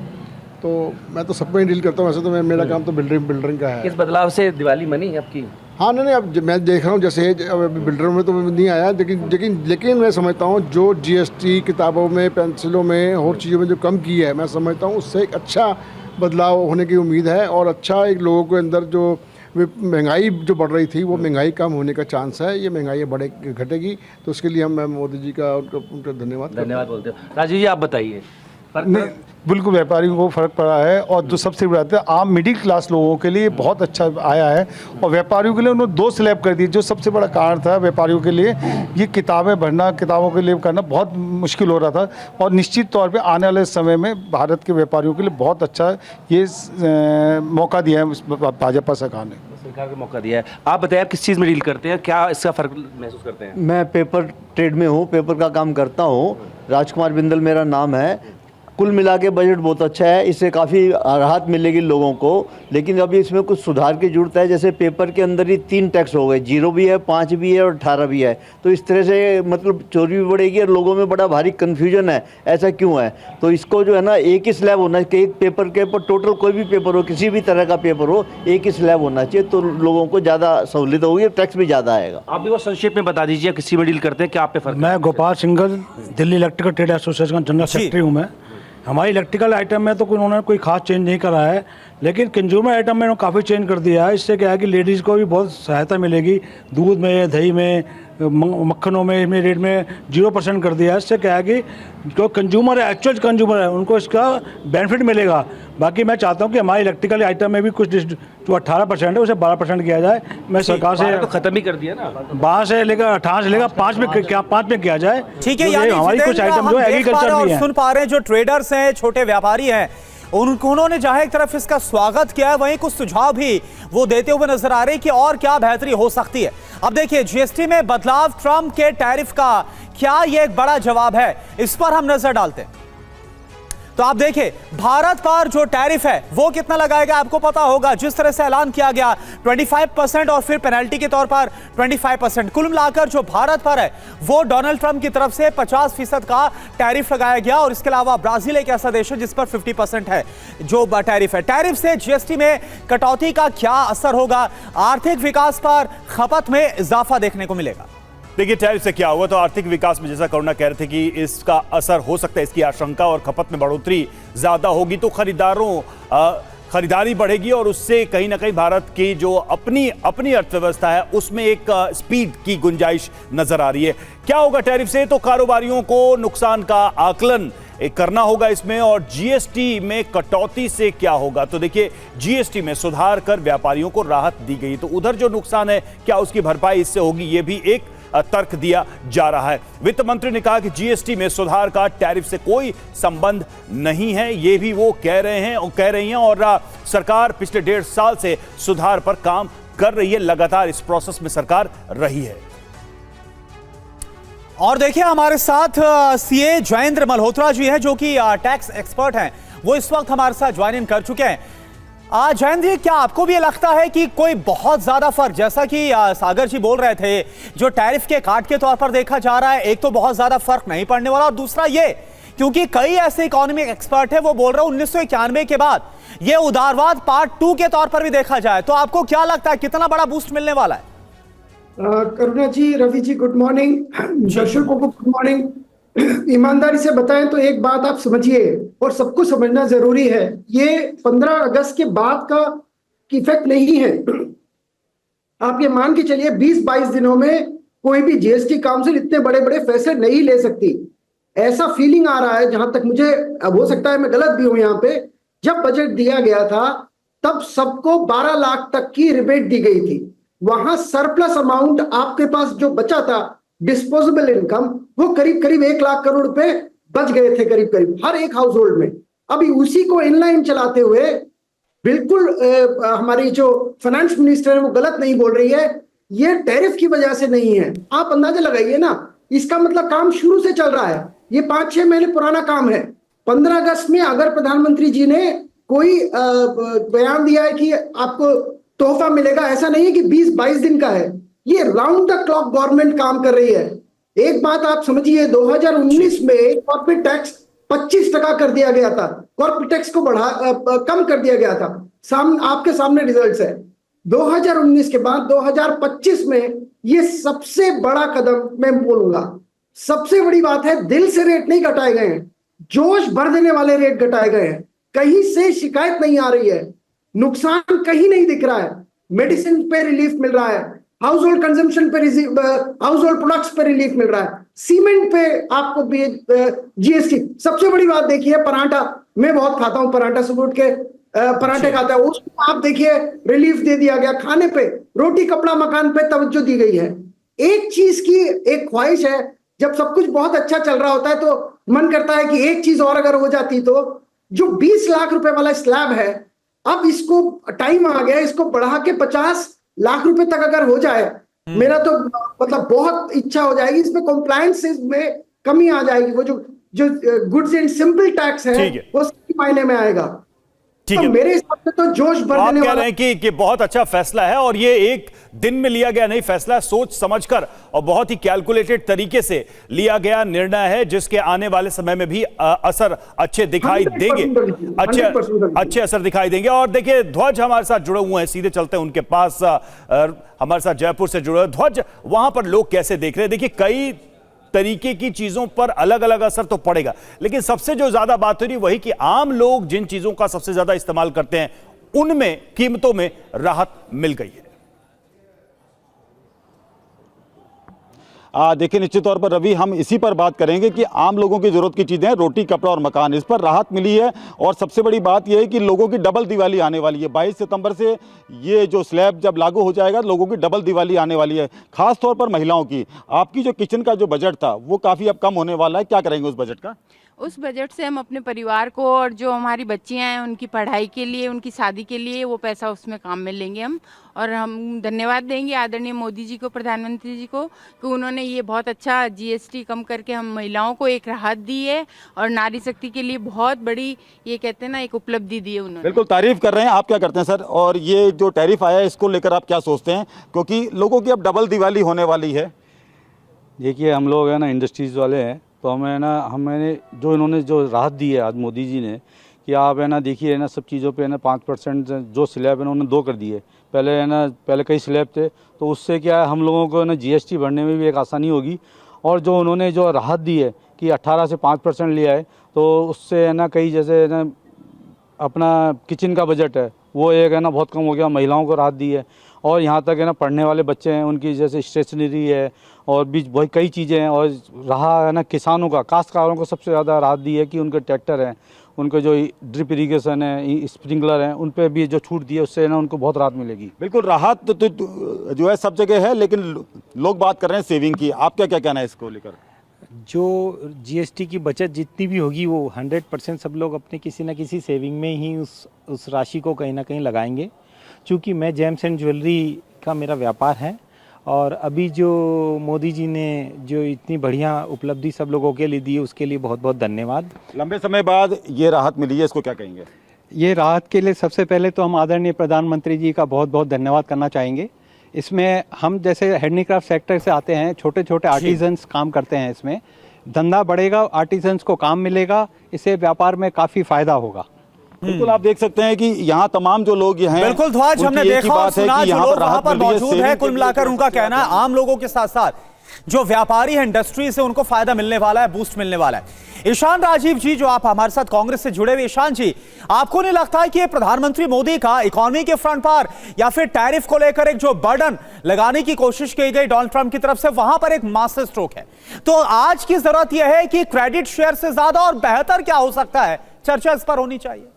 Speaker 2: तो मैं तो सबको ही डील करता हूँ। वैसे तो मेरा काम तो बिल्डरिंग का है।
Speaker 1: किस बदलाव से दिवाली मनी आपकी?
Speaker 2: हाँ, नहीं, अब मैं देख रहा हूँ, जैसे बिल्डरों में तो नहीं आया, लेकिन मैं समझता हूँ जो जीएसटी किताबों में, पेंसिलों में और चीज़ों में जो कम की है, मैं समझता हूँ उससे एक अच्छा बदलाव होने की उम्मीद है। और अच्छा, एक लोगों के अंदर जो महंगाई जो बढ़ रही थी, वो महंगाई कम होने का चांस है। ये महंगाई घटेगी, तो उसके लिए मैं मोदी जी का उनका धन्यवाद
Speaker 1: बोलते हो। राजीव जी, आप बताइए।
Speaker 2: नहीं, बिल्कुल व्यापारियों को फ़र्क पड़ा है, और जो सबसे बड़ी बात है, आम मिडिल क्लास लोगों के लिए बहुत अच्छा आया है। और व्यापारियों के लिए उन्होंने 2 स्लैब कर दी। जो सबसे बड़ा कारण था व्यापारियों के लिए, ये किताबें भरना, किताबों के लिए करना बहुत मुश्किल हो रहा था। और निश्चित तौर पे आने वाले समय में भारत के व्यापारियों के लिए बहुत अच्छा ये मौका दिया है भाजपा सरकार ने।
Speaker 1: सरकार को मौका दिया है। आप बताइए, आप किस चीज़ में डील करते हैं, क्या इसका फ़र्क महसूस करते हैं?
Speaker 3: मैं पेपर ट्रेड में हूँ, पेपर का काम करता हूँ। राजकुमार बिंदल मेरा नाम है। कुल मिला के बजट बहुत अच्छा है, इससे काफ़ी राहत मिलेगी लोगों को। लेकिन अभी इसमें कुछ सुधार की जरूरत है। जैसे पेपर के अंदर ही 3 टैक्स हो गए, 0 भी है, 5 भी है और 18 भी है। तो इस तरह से मतलब चोरी भी बढ़ेगी और लोगों में बड़ा भारी कन्फ्यूजन है, ऐसा क्यों है? तो इसको जो है ना, एक ही स्लैब होना चाहिए। एक पेपर के ऊपर टोटल कोई भी पेपर हो, किसी भी तरह का पेपर हो, एक ही स्लैब होना चाहिए, तो लोगों को ज़्यादा सहूलियत होगी, टैक्स भी ज़्यादा आएगा।
Speaker 1: आप भी वो संक्षेप में बता दीजिए, किसी में डील करते हैं, क्या आप पे फर्क?
Speaker 2: मैं Gopal Singhal, Delhi electrical trade association का जनरल सेक्रेटरी हूँ मैं। हमारी इलेक्ट्रिकल आइटम में तो उन्होंने कोई खास चेंज नहीं करा है, लेकिन कंज्यूमर आइटम में काफ़ी चेंज कर दिया है। इससे क्या है कि लेडीज़ को भी बहुत सहायता मिलेगी। दूध में, दही में, मक्खनों में, इसमें रेट में 0% कर दिया है। इससे क्या है कि जो कंज्यूमर है, एक्चुअल कंज्यूमर है, उनको इसका बेनिफिट मिलेगा। बाकी मैं चाहता हूँ कि हमारी इलेक्ट्रिकल आइटम में भी कुछ जो 18% है उसे 12% किया जाए। मैं सरकार से
Speaker 1: तो खत्म ही कर दिया ना,
Speaker 2: 12 से लेकर 18 से लेकर 5 में किया जाए।
Speaker 9: ठीक है, यानी
Speaker 2: हमारी कुछ आइटम जो एग्रीकल्चर भी है।
Speaker 9: सुन पा रहे हैं, जो ट्रेडर्स हैं, छोटे व्यापारी हैं, उन्होंने जहां एक तरफ इसका स्वागत किया है, वहीं कुछ सुझाव भी वो देते हुए नजर आ रहे हैं कि और क्या बेहतरी हो सकती है। अब देखिए जीएसटी में बदलाव, ट्रंप के टैरिफ का क्या ये एक बड़ा जवाब है, इस पर हम नजर डालते हैं। तो आप देखिए भारत पर जो टैरिफ है वो कितना लगाएगा आपको पता होगा। जिस तरह से ऐलान किया गया 25% और फिर पेनल्टी के तौर पर 25%, कुल मिलाकर जो भारत पर है वो डोनाल्ड ट्रंप की तरफ से 50% का टैरिफ लगाया गया। और इसके अलावा ब्राजील एक ऐसा देश है जिस पर 50% है जो टैरिफ है। टैरिफ से जीएसटी में कटौती का क्या असर होगा, आर्थिक विकास पर, खपत में इजाफा देखने को मिलेगा।
Speaker 8: देखिए टैरिफ से क्या हुआ, तो आर्थिक विकास में जैसा करुणा कह रहे थे कि इसका असर हो सकता है, इसकी आशंका, और खपत में बढ़ोतरी ज्यादा होगी तो खरीदारी बढ़ेगी और उससे कहीं ना कहीं भारत की जो अपनी अर्थव्यवस्था है उसमें एक स्पीड की गुंजाइश नजर आ रही है। क्या होगा टैरिफ से, तो कारोबारियों को नुकसान का आकलन करना होगा इसमें, और जीएसटी में कटौती से क्या होगा। तो देखिए जीएसटी में सुधार कर व्यापारियों को राहत दी गई, तो उधर जो नुकसान है क्या उसकी भरपाई इससे होगी, ये भी एक तर्क दिया जा रहा है। वित्त मंत्री ने कहा कि जीएसटी में सुधार का टैरिफ से कोई संबंध नहीं है, ये भी वो कह रही हैं और सरकार पिछले 1.5 साल से सुधार पर काम कर रही है, लगातार इस प्रोसेस में सरकार रही है।
Speaker 9: और देखिए हमारे साथ सीए जयेंद्र मल्होत्रा जी हैं जो कि टैक्स एक्सपर्ट हैं, वो इस वक्त हमारे साथ ज्वाइन इन कर चुके हैं। जयेंद्र, क्या आपको भी ये लगता है कि कोई बहुत ज्यादा फर्क, जैसा कि सागर जी बोल रहे थे, जो टैरिफ के काट के तौर पर देखा जा रहा है, एक तो बहुत ज्यादा फर्क नहीं पड़ने वाला, और दूसरा ये क्योंकि कई ऐसे इकोनॉमिक एक्सपर्ट हैं वो बोल रहे हैं 1991 के बाद ये उदारवाद पार्ट 2 के तौर पर भी देखा जाए, तो आपको क्या लगता है कितना बड़ा बूस्ट मिलने वाला है?
Speaker 4: करुणा जी, रवि जी, गुड मॉर्निंग, दर्शकों को गुड मॉर्निंग। ईमानदारी से बताएं तो एक बात आप समझिए और सबको समझना जरूरी है, ये 15 अगस्त के बाद का इफेक्ट नहीं है। आप ये मान के चलिए 20-22 दिनों में कोई भी जीएसटी काउंसिल इतने बड़े बड़े फैसले नहीं ले सकती, ऐसा फीलिंग आ रहा है। जहां तक मुझे, अब हो सकता है मैं गलत भी हूं, यहाँ पे जब बजट दिया गया था तब सबको 12 लाख तक की रिबेट दी गई थी। वहां सरप्लस अमाउंट आपके पास जो बचा था, डिस्पोजेबल इनकम, वो करीब करीब 1 लाख करोड़ रुपए बच गए थे करीब करीब हर एक हाउस होल्ड में। अभी उसी को इनलाइन चलाते हुए बिल्कुल हमारी जो फाइनेंस मिनिस्टर है वो गलत नहीं बोल रही है, ये टैरिफ की वजह से नहीं है। आप अंदाजा लगाइए ना, इसका मतलब काम शुरू से चल रहा है, ये 5-6 महीने पुराना काम है। 15 अगस्त में अगर प्रधानमंत्री जी ने कोई बयान दिया है कि आपको तोहफा मिलेगा, ऐसा नहीं है कि 20-22 दिन का है, ये राउंड द क्लॉक गवर्नमेंट काम कर रही है। एक बात आप समझिए, 2019 में कॉर्पोरेट टैक्स 25% कर दिया गया था, कॉर्पोरेट टैक्स को कम कर दिया गया था। आपके सामने रिजल्ट्स है। 2019 के बाद 2025 में ये सबसे बड़ा कदम मैं बोलूंगा। सबसे बड़ी बात है, दिल से रेट नहीं घटाए गए हैं, जोश भर देने वाले रेट घटाए गए हैं, कहीं से शिकायत नहीं आ रही है, नुकसान कहीं नहीं दिख रहा है। मेडिसिन पे रिलीफ मिल रहा है, हाउस होल्ड कंजम्पशन पे, हाउस होल्ड प्रोडक्ट्स पे रिलीफ मिल रहा है, सीमेंट पे आपको जीएसटी। सबसे बड़ी बात देखिए, पराठा, मैं बहुत खाता हूं पराठा, सुबह उठ के पराठे खाता है, उसको आप देखिए रिलीफ दे दिया गया। खाने पे, रोटी कपड़ा मकान पे तवज्जो दी गई है। एक चीज की एक ख्वाहिश है, जब सब कुछ बहुत अच्छा चल रहा होता है तो मन करता है कि एक चीज और अगर हो जाती, तो जो 20 लाख रुपए वाला स्लैब है, अब इसको टाइम आ गया, इसको बढ़ा के 50 लाख रुपए तक अगर हो जाए, मेरा तो मतलब बहुत इच्छा हो जाएगी। इसमें कॉम्प्लायंस में कमी आ जाएगी, वो जो गुड्स एंड सिंपल टैक्स है वो सही मायने में आएगा।
Speaker 8: ठीक
Speaker 4: तो
Speaker 8: है,
Speaker 4: मेरे हिसाब से तो जोश भर
Speaker 8: आप
Speaker 4: देने
Speaker 8: कह
Speaker 4: वाला
Speaker 8: रहे हैं कि बहुत अच्छा फैसला है, और ये एक दिन में लिया गया नहीं फैसला, सोच समझकर और बहुत ही कैलकुलेटेड तरीके से लिया गया निर्णय है, जिसके आने वाले समय में भी असर अच्छे दिखाई देंगे, अच्छे असर दिखाई देंगे। और देखिए ध्वज हमारे साथ जुड़े हुए हैं, सीधे चलते हैं उनके पास। हमारे साथ जयपुर से जुड़े हुए ध्वज, वहां पर लोग कैसे देख रहे हैं? देखिए कई तरीके की चीजों पर अलग अलग असर तो पड़ेगा, लेकिन सबसे जो ज्यादा बात हो रही वही कि आम लोग जिन चीजों का सबसे ज्यादा इस्तेमाल करते हैं उनमें कीमतों में राहत मिल गई है।
Speaker 5: देखिए निश्चित तौर पर रवि, हम इसी पर बात करेंगे कि आम लोगों की जरूरत की चीज़ें, रोटी कपड़ा और मकान, इस पर राहत मिली है। और सबसे बड़ी बात यह है कि लोगों की डबल दिवाली आने वाली है। 22 सितंबर से ये जो स्लैब जब लागू हो जाएगा, लोगों की डबल दिवाली आने वाली है, खास तौर पर महिलाओं की। आपकी जो किचन का जो बजट था वो काफ़ी अब कम होने वाला है, क्या करेंगे उस बजट का?
Speaker 6: उस बजट से हम अपने परिवार को और जो हमारी बच्चियां हैं उनकी पढ़ाई के लिए, उनकी शादी के लिए वो पैसा उसमें काम में लेंगे हम। और हम धन्यवाद देंगे आदरणीय मोदी जी को, प्रधानमंत्री जी को, कि उन्होंने ये बहुत अच्छा जीएसटी कम करके हम महिलाओं को एक राहत दी है और नारी शक्ति के लिए बहुत बड़ी, ये कहते हैं ना, एक उपलब्धि दी है उन्होंने।
Speaker 5: बिल्कुल तारीफ कर रहे हैं। आप क्या करते हैं सर? और ये जो टैरिफ आया है इसको लेकर आप क्या सोचते हैं, क्योंकि लोगों की अब डबल दिवाली होने वाली है?
Speaker 7: देखिए, हम लोग है ना इंडस्ट्रीज़ वाले हैं, तो हमें जो इन्होंने जो राहत दी है आज मोदी जी ने, कि आप है ना देखिए है ना सब चीज़ों पे है ना 5% जो स्लैब है ना उन्होंने 2 कर दिए। पहले कई स्लैब थे, तो उससे क्या है हम लोगों को ना जीएसटी भरने में भी एक आसानी होगी। और जो उन्होंने जो राहत दी है कि 18 से 5% लिया है, तो उससे है ना कई जैसे है ना अपना किचन का बजट है वो एक है ना बहुत कम हो गया, महिलाओं को राहत दी है। और यहाँ तक है ना पढ़ने वाले बच्चे हैं उनकी जैसे स्टेशनरी है और भी बहुत कई चीज़ें हैं। और रहा है ना किसानों का, काश्तकारों को सबसे ज़्यादा राहत दी है कि उनके ट्रैक्टर हैं, उनको जो ड्रिप इरीगेशन है, स्प्रिंकलर हैं, उन पे भी जो छूट दी है उससे ना उनको बहुत राहत मिलेगी।
Speaker 5: बिल्कुल राहत तो जो है सब जगह है, लेकिन लोग बात कर रहे हैं सेविंग की। आपका क्या कहना है इसको लेकर?
Speaker 11: जो जीएसटी की बचत जितनी भी होगी वो 100% सब लोग अपने किसी न किसी सेविंग में ही उस राशि को कहीं ना कहीं लगाएंगे। चूँकि मैं जेम्स एंड ज्वेलरी का मेरा व्यापार है, और अभी जो मोदी जी ने जो इतनी बढ़िया उपलब्धि सब लोगों के लिए दी उसके लिए बहुत बहुत धन्यवाद।
Speaker 5: लंबे समय बाद ये राहत मिली है, इसको क्या कहेंगे?
Speaker 23: ये राहत के लिए सबसे पहले तो हम आदरणीय प्रधानमंत्री जी का बहुत बहुत धन्यवाद करना चाहेंगे। इसमें हम जैसे हैंडीक्राफ्ट सेक्टर से आते हैं, छोटे छोटे आर्टिजन्स काम करते हैं, इसमें धंधा बढ़ेगा, आर्टिजन्स को काम मिलेगा, इससे व्यापार में काफ़ी फ़ायदा होगा।
Speaker 5: बिल्कुल आप देख सकते हैं कि यहाँ तमाम जो लोग हैं,
Speaker 9: बिल्कुल ध्वज, हमने देखा और सुना जो लोग वहां पर मौजूद हैं, कुल मिलाकर उनका कहना है आम लोगों के साथ साथ जो व्यापारी हैं इंडस्ट्री से उनको फायदा मिलने वाला है, बूस्ट मिलने वाला है। ईशान राजीव जी जो आप हमारे साथ कांग्रेस से जुड़े हुए, ईशान जी आपको नहीं लगता है कि ये प्रधानमंत्री मोदी का इकोनॉमी के फ्रंट पर या फिर टैरिफ को लेकर एक जो बर्डन लगाने की कोशिश की गई डोनाल्ड ट्रंप की तरफ से, वहां पर एक मास्टर स्ट्रोक है? तो आज की जरूरत यह है कि क्रेडिट शेयर से ज्यादा और बेहतर क्या हो सकता है, चर्चा इस पर होनी चाहिए।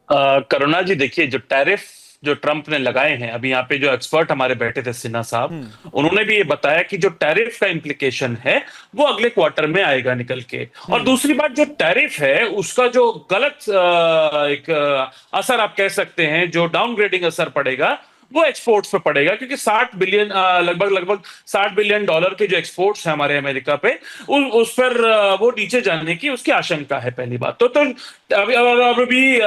Speaker 16: करुणा जी देखिए, जो टैरिफ जो ट्रंप ने लगाए हैं, अभी यहाँ पे जो एक्सपर्ट हमारे बैठे थे सिन्हा साहब, उन्होंने भी ये बताया कि जो टैरिफ का इम्प्लीकेशन है वो अगले क्वार्टर में आएगा निकल के। और दूसरी बात, जो टैरिफ है उसका जो गलत एक असर आप कह सकते हैं, जो डाउनग्रेडिंग असर पड़ेगा वो एक्सपोर्ट्स पे पड़ेगा, क्योंकि 60 बिलियन लगभग $60 बिलियन के जो एक्सपोर्ट्स हैं हमारे अमेरिका पे, उस पर वो नीचे जाने की उसकी आशंका है। पहली बात तो अभी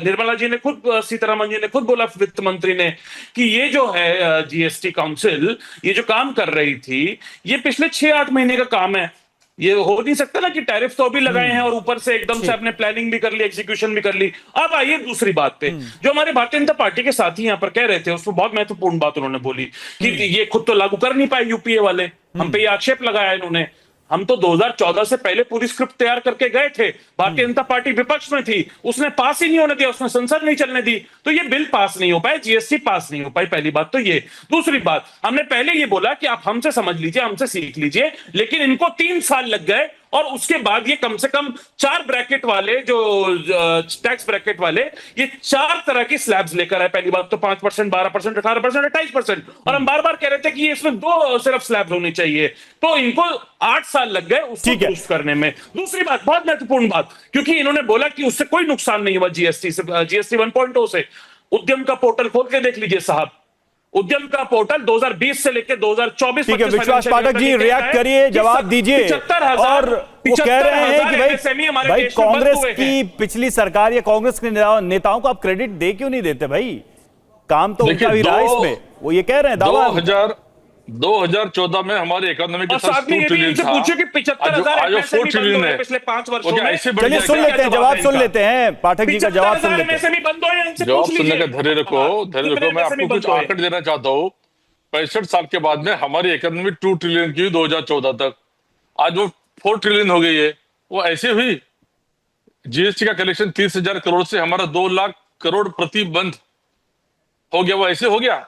Speaker 16: निर्मला जी ने खुद, सीतारमण जी ने खुद बोला, वित्त मंत्री ने, कि ये जो है जीएसटी काउंसिल ये जो काम कर रही थी ये पिछले 6-8 महीने का काम है। ये हो नहीं सकता ना कि टैरिफ तो अभी लगाए हैं और ऊपर से एकदम से आपने प्लानिंग भी कर ली, एग्जीक्यूशन भी कर ली। अब आइए दूसरी बात पे, जो हमारे भारतीय जनता पार्टी के साथी यहाँ पर कह रहे थे, उसमें बहुत महत्वपूर्ण बात उन्होंने बोली कि ये खुद तो लागू कर नहीं पाए यूपीए वाले, हम पे ये आक्षेप लगाया इन्होंने। हम तो 2014 से पहले पूरी स्क्रिप्ट तैयार करके गए थे, भारतीय जनता पार्टी विपक्ष में थी, उसने पास ही नहीं होने दिया, उसने संसद नहीं चलने दी, तो ये बिल पास नहीं हो पाए, जीएसटी पास नहीं हो पाई। पहली बात तो ये। दूसरी बात, हमने पहले ये बोला कि आप हमसे समझ लीजिए, हमसे सीख लीजिए, लेकिन इनको 3 साल लग गए और उसके बाद ये कम से कम 4 ब्रैकेट वाले, जो टैक्स ब्रैकेट वाले, ये 4 तरह की स्लैब्स लेकर आए। पहली बात तो 5%, 12%, 18%, 28%, और हम बार बार कह रहे थे कि ये इसमें 2 सिर्फ स्लैब्स होनी चाहिए, तो इनको 8 साल लग गए उसको दुरुस्त करने में। दूसरी बात, बहुत महत्वपूर्ण बात, क्योंकि इन्होंने बोला कि उससे कोई नुकसान नहीं हुआ जीएसटी 1.0 से। उद्यम का पोर्टल खोल के देख लीजिए साहब, उद्यम का पोर्टल 2020 से लेकर 2024
Speaker 8: ठीक है, विश्वास पाठक जी रिएक्ट करिए, जवाब दीजिए। और वो कह रहे हैं कि भाई कांग्रेस की पिछली सरकार या कांग्रेस के नेताओं को आप क्रेडिट दे क्यों नहीं देते? भाई काम तो उनका भी रहा इसमें, वो ये कह रहे हैं।
Speaker 17: 2014 में हमारी इकोनॉमी के साथ 2 ट्रिलियन था, आज 4 ट्रिलियन है
Speaker 16: पिछले 5 वर्षों में।
Speaker 8: चलिए सुन लेते हैं, जवाब सुन लेते हैं, पाठक जी का जवाब सुन लेते हैं।
Speaker 17: जवाब सुनने का धैर्य रखो। मैं आपको कुछ आंकड़े देना चाहता हूँ। 65 साल के बाद में हमारी इकोनॉमी 2 ट्रिलियन की 2014 तक, आज वो 4 ट्रिलियन हो गई है। वो ऐसे हुई, जीएसटी का कलेक्शन 30,000 करोड़ से हमारा 2 लाख करोड़ प्रतिबंध हो गया, वो ऐसे हो गया।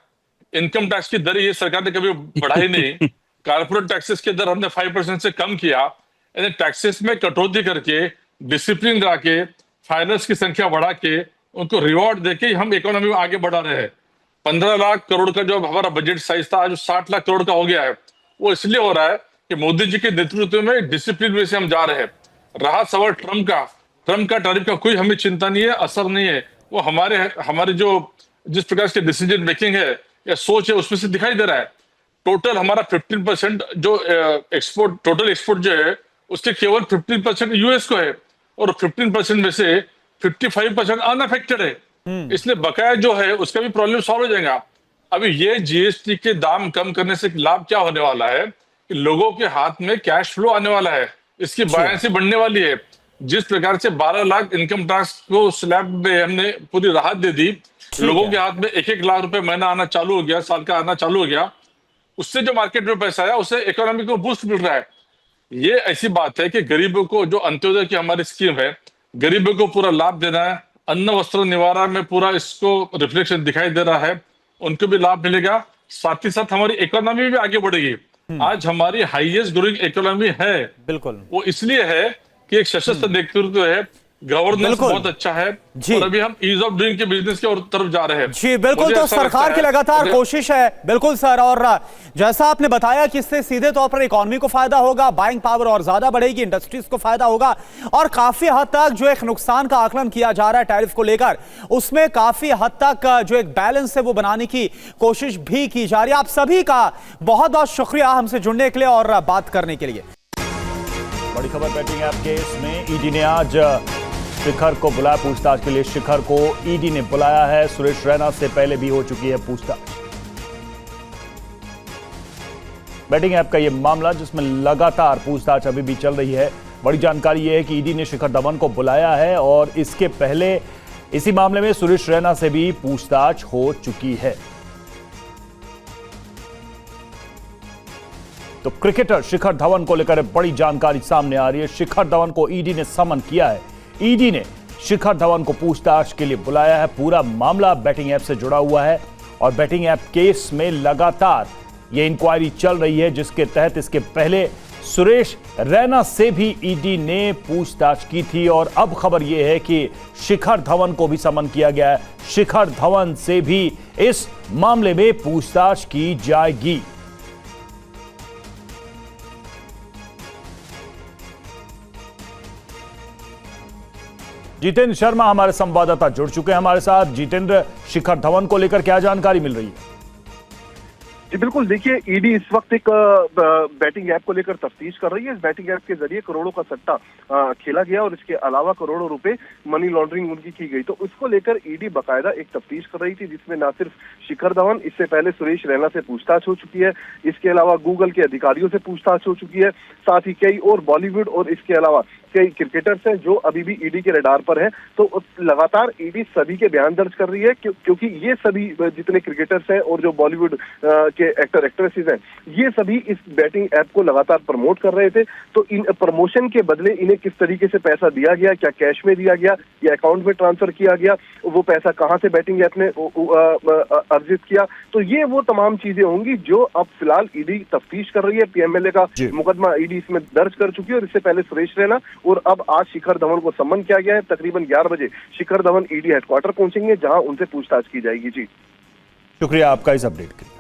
Speaker 17: इनकम टैक्स की दर ये सरकार ने कभी बढ़ाई नहीं, कारपोरेट टैक्सेस की दर हमने 5% से कम किया। टैक्सेस में कटौती करके, डिसिप्लिन ला के, फाइनेंस की संख्या बढ़ा के, उनको रिवॉर्ड देके हम इकोनॉमी में आगे बढ़ा रहे हैं। 15 लाख करोड़ का जो हमारा बजट साइज था, आज 60 लाख करोड़ का हो गया है। वो इसलिए हो रहा है कि मोदी जी के नेतृत्व में डिसिप्लिन में से हम जा रहे हैं। रहा सवाल ट्रम्प का टैरिफ का कोई हमें चिंता नहीं है, असर नहीं है। वो हमारे जो जिस प्रकार से डिसीजन मेकिंग है या सोच है उसमें से दिखाई दे रहा है। टोटल हमारा 15% जो टोटल एक्सपोर्ट जो है उसके केवल 15% यूएस को है और 15% में से 55% अनअफेक्टेड है। इसलिए बकाया जो है उसका भी प्रॉब्लम सॉल्व हो जाएगा। अभी ये जीएसटी के दाम कम करने से लाभ क्या होने वाला है कि लोगों के हाथ में कैश फ्लो आने वाला है, इसकी बायंसी बढ़ने वाली है। जिस प्रकार से 12 लाख इनकम टैक्स को स्लैब में हमने पूरी राहत दे दी, लोगों के हाथ में 1-1 लाख रुपए महीना आना चालू हो गया, साल का आना चालू हो गया, उससे जो मार्केट में पैसा आया उससे इकोनॉमी को बूस्ट मिल रहा है। ये ऐसी बात है कि गरीबों को जो अंत्योदय की हमारी स्कीम है, गरीबों को पूरा लाभ देना है। अन्न वस्त्र निवारण में पूरा इसको रिफ्लेक्शन दिखाई दे रहा है, उनको भी लाभ मिलेगा। साथ ही साथ हमारी इकोनॉमी भी आगे बढ़ेगी। आज हमारी हाईएस्ट ग्रोइंग इकोनॉमी है,
Speaker 9: बिल्कुल
Speaker 17: वो इसलिए है कि एक सशक्त नेतृत्व है, गवर्नेंस बहुत अच्छा है और अभी हम ईज ऑफ डूइंग के बिजनेस की तरफ जा रहे हैं।
Speaker 9: जी बिल्कुल, तो सरकार की लगातार कोशिश है। बिल्कुल सर, और जैसा आपने बताया कि इससे सीधे तौर पर इकोनॉमी को फायदा होगा, बाइंग पावर और ज्यादा बढ़ेगी, इंडस्ट्रीज को फायदा होगा और काफी हद तक जो एक नुकसान का आकलन किया जा रहा है टैरिफ को लेकर, उसमें काफी हद तक जो एक बैलेंस है वो बनाने की कोशिश भी की जा रही है। आप सभी का बहुत बहुत शुक्रिया हमसे जुड़ने के लिए और बात करने के लिए।
Speaker 8: बड़ी खबर बेटिंग ऐप केस में ईडी ने आज शिखर को बुलाया पूछताछ के लिए। शिखर को ईडी ने बुलाया है। सुरेश रैना से पहले भी हो चुकी है पूछताछ। बेटिंग ऐप का यह मामला जिसमें लगातार पूछताछ अभी भी चल रही है। बड़ी जानकारी यह है कि ईडी ने शिखर धवन को बुलाया है और इसके पहले इसी मामले में सुरेश रैना से भी पूछताछ हो चुकी है। तो क्रिकेटर शिखर धवन को लेकर बड़ी जानकारी सामने आ रही है। शिखर धवन को ईडी ने समन किया है। ईडी ने शिखर धवन को पूछताछ के लिए बुलाया है। पूरा मामला बेटिंग ऐप से जुड़ा हुआ है और बेटिंग ऐप केस में लगातार यह इंक्वायरी चल रही है, जिसके तहत इसके पहले सुरेश रैना से भी ईडी ने पूछताछ की थी और अब खबर यह है कि शिखर धवन को भी समन किया गया है। शिखर धवन से भी इस मामले में पूछताछ की जाएगी। जितेंद्र शर्मा हमारे संवाददाता जुड़ चुके हैं हमारे साथ। जितेंद्र, शिखर धवन को लेकर क्या जानकारी मिल रही है?
Speaker 10: जी बिल्कुल, देखिए ईडी इस वक्त एक बैटिंग ऐप को लेकर तफ्तीश कर रही है। इस बैटिंग ऐप के जरिए करोड़ों का सट्टा खेला गया और इसके अलावा करोड़ों रुपए मनी लॉन्ड्रिंग उनकी की गई। तो उसको लेकर ईडी बकायदा एक तफ्तीश कर रही थी, जिसमें न सिर्फ शिखर धवन, इससे पहले सुरेश रैना से पूछताछ हो चुकी है, इसके अलावा गूगल के अधिकारियों से पूछताछ हो चुकी है, साथ ही कई और बॉलीवुड और इसके अलावा कई क्रिकेटर्स हैं जो अभी भी ईडी के रडार पर हैं। तो लगातार ईडी सभी के बयान दर्ज कर रही है क्योंकि ये सभी जितने क्रिकेटर्स हैं और जो बॉलीवुड के एक्टर एक्ट्रेसेस हैं, ये सभी इस बैटिंग ऐप को लगातार प्रमोट कर रहे थे। तो इन प्रमोशन के बदले इन्हें किस तरीके से पैसा दिया गया, क्या कैश में दिया गया या अकाउंट में ट्रांसफर किया गया, वो पैसा कहाँ से बैटिंग ऐप ने अर्जित किया, तो ये वो तमाम चीजें होंगी जो अब फिलहाल ईडी तफ्तीश कर रही है। पीएमएलए का मुकदमा ईडी इसमें दर्ज कर चुकी है और इससे पहले सुरेश रैना और अब आज शिखर धवन को सम्मन किया गया है। तकरीबन 11 बजे शिखर धवन ईडी हेडक्वार्टर पहुंचेंगे, जहां उनसे पूछताछ की जाएगी। जी
Speaker 8: शुक्रिया आपका इस अपडेट के लिए।